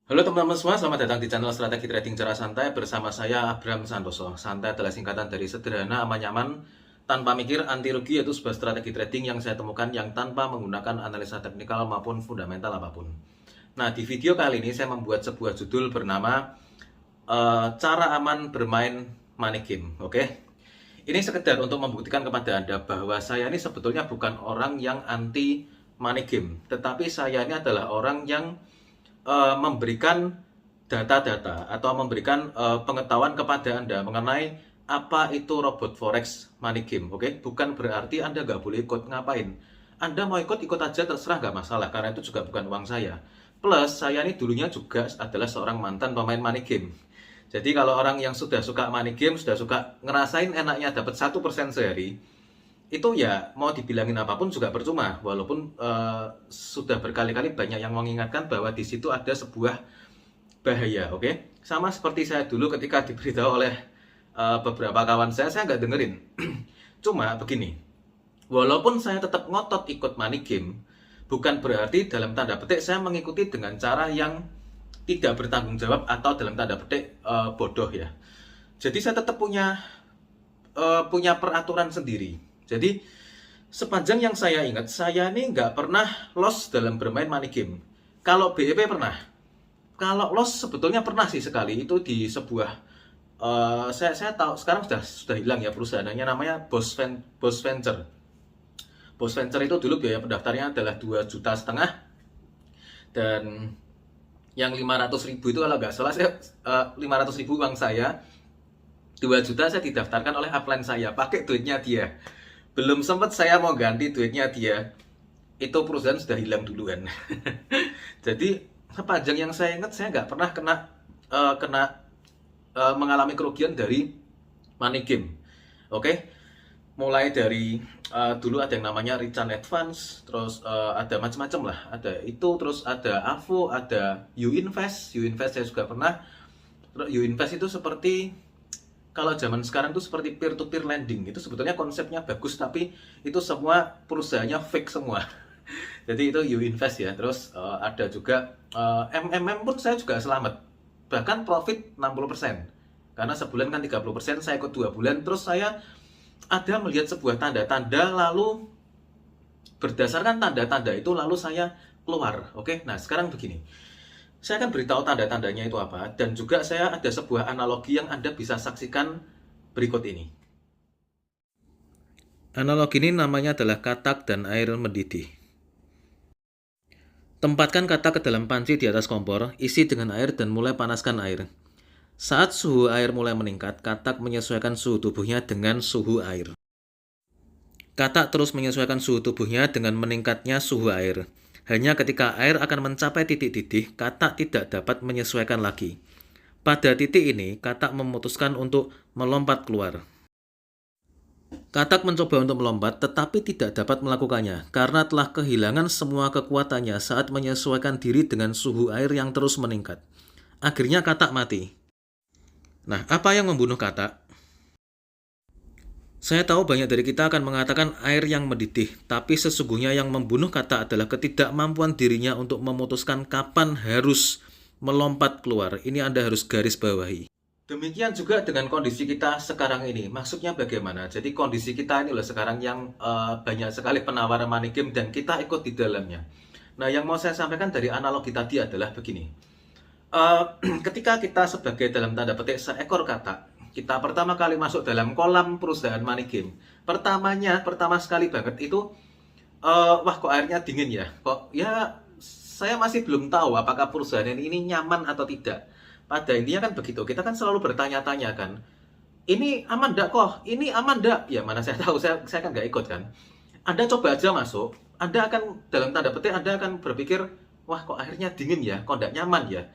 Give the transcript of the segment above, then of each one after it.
Halo teman-teman semua, selamat datang di channel Strategi Trading Cara Santai bersama saya Abraham Santoso. Santai adalah singkatan dari sederhana, aman, nyaman, tanpa mikir, anti rugi, yaitu sebuah strategi trading yang saya temukan yang tanpa menggunakan analisa teknikal maupun fundamental apapun. Nah, di video kali ini saya membuat sebuah judul bernama Cara Aman Bermain Money Game. Oke? Ini sekedar untuk membuktikan kepada Anda bahwa saya ini sebetulnya bukan orang yang anti money game, tetapi saya ini adalah orang yang memberikan data-data atau memberikan pengetahuan kepada Anda mengenai apa itu robot forex money game. Oke, bukan berarti Anda nggak boleh ikut. Ngapain? Anda mau ikut aja, terserah, nggak masalah, karena itu juga bukan uang saya. Plus saya ini dulunya juga adalah seorang mantan pemain money game. Jadi kalau orang yang sudah suka money game, sudah suka ngerasain enaknya dapat 1% sehari, itu ya mau dibilangin apapun juga percuma, walaupun sudah berkali-kali banyak yang mengingatkan bahwa di situ ada sebuah bahaya. Oke, sama seperti saya dulu ketika diberitahu oleh beberapa kawan saya nggak dengerin. Cuma begini, walaupun saya tetap ngotot ikut money game, bukan berarti dalam tanda petik saya mengikuti dengan cara yang tidak bertanggung jawab atau dalam tanda petik bodoh ya. Jadi saya tetap punya peraturan sendiri. Jadi sepanjang yang saya ingat, saya ini nggak pernah loss dalam bermain money game. Kalau BEP pernah. Kalau loss sebetulnya pernah sih sekali, itu di sebuah saya tahu sekarang sudah hilang ya perusahaannya, namanya Boss Venture. Boss Venture itu dulu biaya pendaftarnya adalah 2,5 juta, dan yang 500.000 itu kalau nggak salah saya 500.000 uang saya, 2 juta saya didaftarkan oleh upline saya pakai duitnya dia. Belum sempat saya mau ganti duitnya dia, itu perusahaan sudah hilang duluan. Jadi sepanjang yang saya ingat, saya nggak pernah mengalami kerugian dari money game. Oke, mulai dari dulu ada yang namanya Return Advance, terus ada macam-macam lah, ada itu, terus ada AVO, ada U-Invest saya juga pernah. U-Invest itu seperti, kalau zaman sekarang tuh seperti peer-to-peer lending. Itu sebetulnya konsepnya bagus, tapi itu semua perusahaannya fake semua. Jadi itu U-Invest ya. Terus ada juga MMM pun saya juga selamat. Bahkan profit 60%. Karena sebulan kan 30%, saya ikut 2 bulan. Terus saya ada melihat sebuah tanda-tanda, lalu berdasarkan tanda-tanda itu lalu saya keluar. Oke, nah sekarang begini. Saya akan beritahu tanda-tandanya itu apa, dan juga saya ada sebuah analogi yang Anda bisa saksikan berikut ini. Analogi ini namanya adalah katak dan air mendidih. Tempatkan katak ke dalam panci di atas kompor, isi dengan air dan mulai panaskan air. Saat suhu air mulai meningkat, katak menyesuaikan suhu tubuhnya dengan suhu air. Katak terus menyesuaikan suhu tubuhnya dengan meningkatnya suhu air. Hanya ketika air akan mencapai titik didih, katak tidak dapat menyesuaikan lagi. Pada titik ini, katak memutuskan untuk melompat keluar. Katak mencoba untuk melompat, tetapi tidak dapat melakukannya karena telah kehilangan semua kekuatannya saat menyesuaikan diri dengan suhu air yang terus meningkat. Akhirnya katak mati. Nah, apa yang membunuh katak? Saya tahu banyak dari kita akan mengatakan air yang mendidih, tapi sesungguhnya yang membunuh katak adalah ketidakmampuan dirinya untuk memutuskan kapan harus melompat keluar. Ini Anda harus garis bawahi. Demikian juga dengan kondisi kita sekarang ini. Maksudnya bagaimana? Jadi kondisi kita ini loh sekarang yang banyak sekali penawaran money game dan kita ikut di dalamnya. Nah, yang mau saya sampaikan dari analogi tadi adalah begini. Ketika kita sebagai dalam tanda petik seekor katak, kita pertama kali masuk dalam kolam perusahaan money game. Pertama sekali banget itu, wah kok airnya dingin ya? Kok ya saya masih belum tahu apakah perusahaan ini nyaman atau tidak. Pada intinya kan begitu, kita kan selalu bertanya-tanya kan, ini aman enggak kok? Ini aman enggak? Ya mana saya tahu, saya kan nggak ikut kan. Anda coba aja masuk, Anda akan dalam tanda petik Anda akan berpikir, wah kok airnya dingin ya, kok nggak nyaman ya.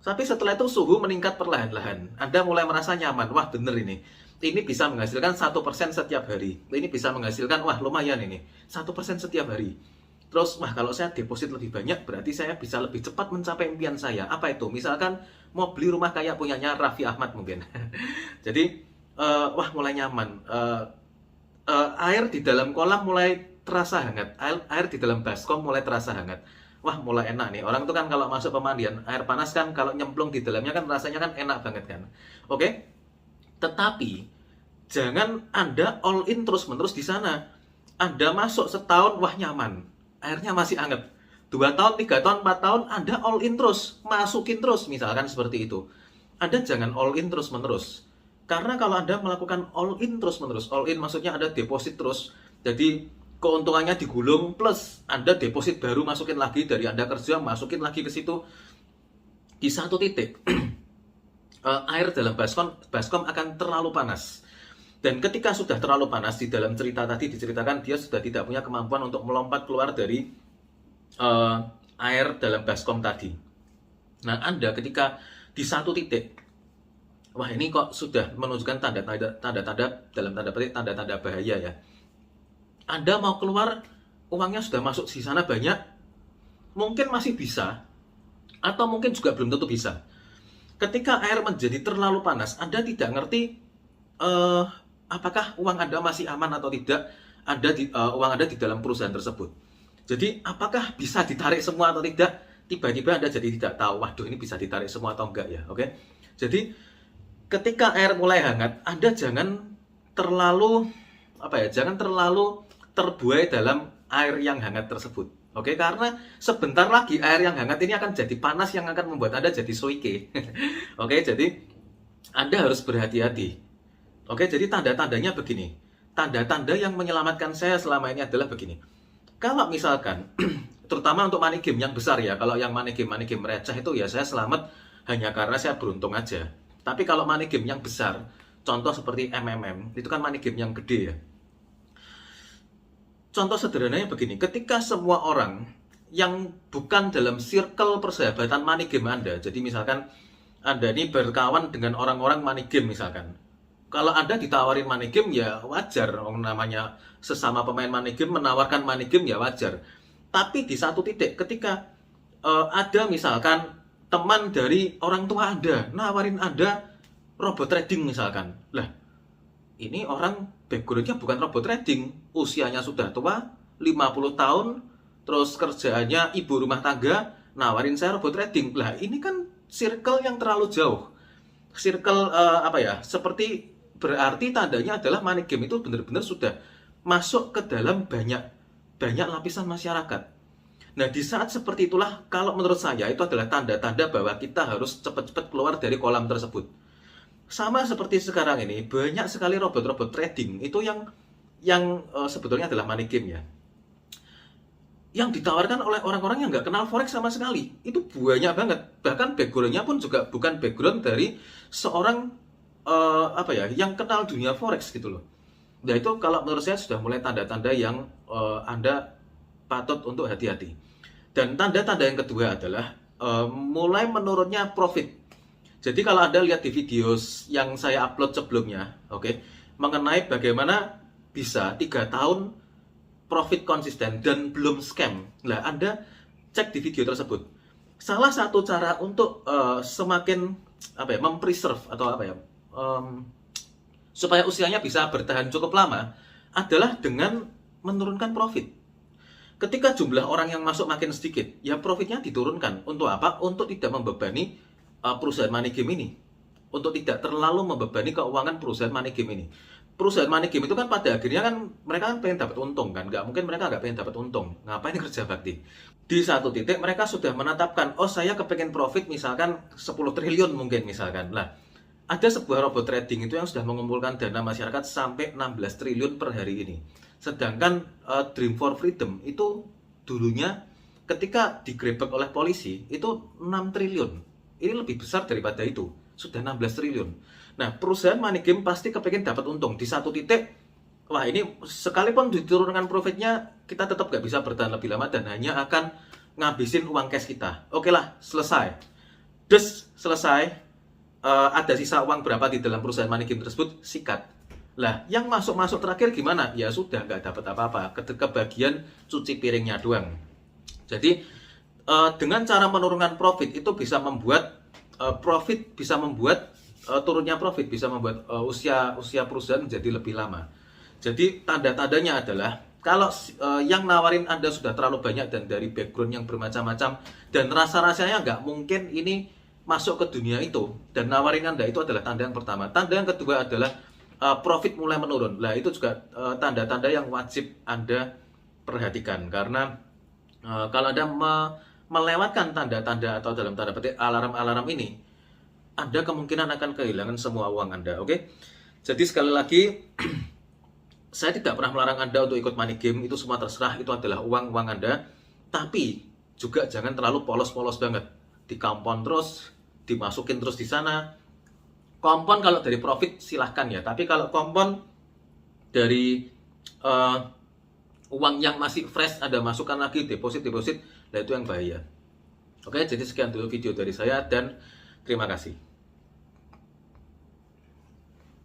Tapi setelah itu suhu meningkat perlahan-lahan, Anda mulai merasa nyaman, wah bener ini. Ini bisa menghasilkan 1% setiap hari. Ini bisa menghasilkan, wah lumayan ini, 1% setiap hari. Terus, wah kalau saya deposit lebih banyak, berarti saya bisa lebih cepat mencapai impian saya. Apa itu? Misalkan mau beli rumah kayak punyanya Raffi Ahmad mungkin. Jadi, wah mulai nyaman. Air di dalam kolam mulai terasa hangat. Air di dalam baskom mulai terasa hangat. wah mulai enak nih. Orang tuh kan kalau masuk pemandian air panas kan kalau nyemplung di dalamnya kan rasanya kan enak banget kan. Oke. Tetapi jangan Anda all in terus-menerus di sana. Anda masuk setahun, wah nyaman. Airnya masih hangat. 2 tahun, 3 tahun, 4 tahun, Anda all in terus. Masukin terus, misalkan seperti itu. Anda jangan all in terus-menerus. Karena kalau Anda melakukan all in terus-menerus, all in maksudnya Anda deposit terus. Jadi keuntungannya digulung plus Anda deposit baru masukin lagi dari Anda kerja, masukin lagi ke situ. Di satu titik, air dalam baskom akan terlalu panas. Dan ketika sudah terlalu panas, di dalam cerita tadi diceritakan dia sudah tidak punya kemampuan untuk melompat keluar dari air dalam baskom tadi. Nah, Anda ketika di satu titik, wah ini kok sudah menunjukkan tanda-tanda dalam tanda petik tanda-tanda bahaya ya. Anda mau keluar, uangnya sudah masuk di sana banyak, mungkin masih bisa, atau mungkin juga belum tentu bisa. Ketika air menjadi terlalu panas, Anda tidak ngerti apakah uang Anda masih aman atau tidak, uang Anda di dalam perusahaan tersebut. Jadi, apakah bisa ditarik semua atau tidak? Tiba-tiba Anda jadi tidak tahu, waduh ini bisa ditarik semua atau enggak ya, oke? Jadi, ketika air mulai hangat, Anda jangan terlalu terbuai dalam air yang hangat tersebut. Oke, karena sebentar lagi air yang hangat ini akan jadi panas yang akan membuat Anda jadi soike. Oke, jadi Anda harus berhati-hati. Oke, jadi tanda-tandanya begini. Tanda-tanda yang menyelamatkan saya selama ini adalah begini. Kalau misalkan, terutama untuk money game yang besar ya, kalau yang money game receh itu ya saya selamat hanya karena saya beruntung aja. Tapi kalau money game yang besar, contoh seperti MMM, itu kan money game yang gede ya. Contoh sederhananya begini, ketika semua orang yang bukan dalam circle persahabatan money game Anda, jadi misalkan Anda ini berkawan dengan orang-orang money game misalkan. Kalau Anda ditawarin money game ya wajar, namanya sesama pemain money game menawarkan money game ya wajar. Tapi di satu titik ketika ada misalkan teman dari orang tua Anda nawarin Anda robot trading misalkan. Lah, ini orang backgroundnya bukan robot trading, usianya sudah tua, 50 tahun, terus kerjaannya ibu rumah tangga, nawarin saya robot trading. Lah, ini kan circle yang terlalu jauh. Circle seperti berarti tandanya adalah money game itu benar-benar sudah masuk ke dalam banyak lapisan masyarakat. Nah, di saat seperti itulah kalau menurut saya itu adalah tanda-tanda bahwa kita harus cepat-cepat keluar dari kolam tersebut. Sama seperti sekarang ini, banyak sekali robot-robot trading itu yang sebetulnya adalah money game ya. Yang ditawarkan oleh orang-orang yang nggak kenal forex sama sekali. Itu banyak banget. Bahkan background-nya pun juga bukan background dari seorang yang kenal dunia forex gitu loh. Nah, itu kalau menurut saya sudah mulai tanda-tanda yang Anda patut untuk hati-hati. Dan tanda-tanda yang kedua adalah mulai menurunnya profit. Jadi kalau Anda lihat di video yang saya upload sebelumnya, mengenai bagaimana bisa 3 tahun profit konsisten dan belum scam. Nah, Anda cek di video tersebut. Salah satu cara untuk semakin mempreserve atau supaya usianya bisa bertahan cukup lama adalah dengan menurunkan profit. Ketika jumlah orang yang masuk makin sedikit, ya profitnya diturunkan. Untuk apa? Untuk tidak membebani perusahaan money game ini. Untuk tidak terlalu membebani keuangan perusahaan money game ini. Perusahaan money game itu kan pada akhirnya kan mereka kan pengen dapat untung kan. Nggak mungkin mereka nggak pengen dapat untung. Ngapain kerja bakti? Di satu titik mereka sudah menetapkan, oh saya kepengen profit misalkan 10 triliun mungkin misalkan. Lah, ada sebuah robot trading itu yang sudah mengumpulkan dana masyarakat sampai 16 triliun per hari ini. Sedangkan Dream for Freedom itu dulunya ketika digrebek oleh polisi itu 6 triliun. Ini lebih besar daripada itu. Sudah 16 triliun. Nah, perusahaan money game pasti kepengen dapat untung. Di satu titik, wah ini sekalipun diturunkan profitnya, kita tetap nggak bisa bertahan lebih lama dan hanya akan ngabisin uang cash kita. Oke lah, selesai. Selesai. Ada sisa uang berapa di dalam perusahaan money game tersebut, sikat. Lah, yang masuk terakhir gimana? Ya sudah, nggak dapat apa-apa. Kebagian cuci piringnya doang. Jadi, dengan cara menurunkan profit itu bisa membuat turunnya profit, bisa membuat usia perusahaan menjadi lebih lama. Jadi, tanda-tandanya adalah Kalau yang nawarin Anda sudah terlalu banyak dan dari background yang bermacam-macam dan rasa-rasanya nggak mungkin ini masuk ke dunia itu dan nawarin Anda, itu adalah tanda yang pertama. Tanda yang kedua adalah profit mulai menurun. Nah, itu juga tanda-tanda yang wajib Anda perhatikan, karena kalau Anda melewatkan tanda-tanda atau dalam tanda petik alarm-alarm ini, Anda kemungkinan akan kehilangan semua uang Anda. Oke? Jadi sekali lagi, saya tidak pernah melarang Anda untuk ikut money game, itu semua terserah, itu adalah uang-uang Anda. Tapi juga jangan terlalu polos-polos banget. Dikampon terus, dimasukin terus di sana. Kompon kalau dari profit silahkan ya, tapi kalau kompon dari uang yang masih fresh Anda masukkan lagi, deposit, nah itu yang bahaya. Oke, jadi sekian dulu video dari saya dan terima kasih.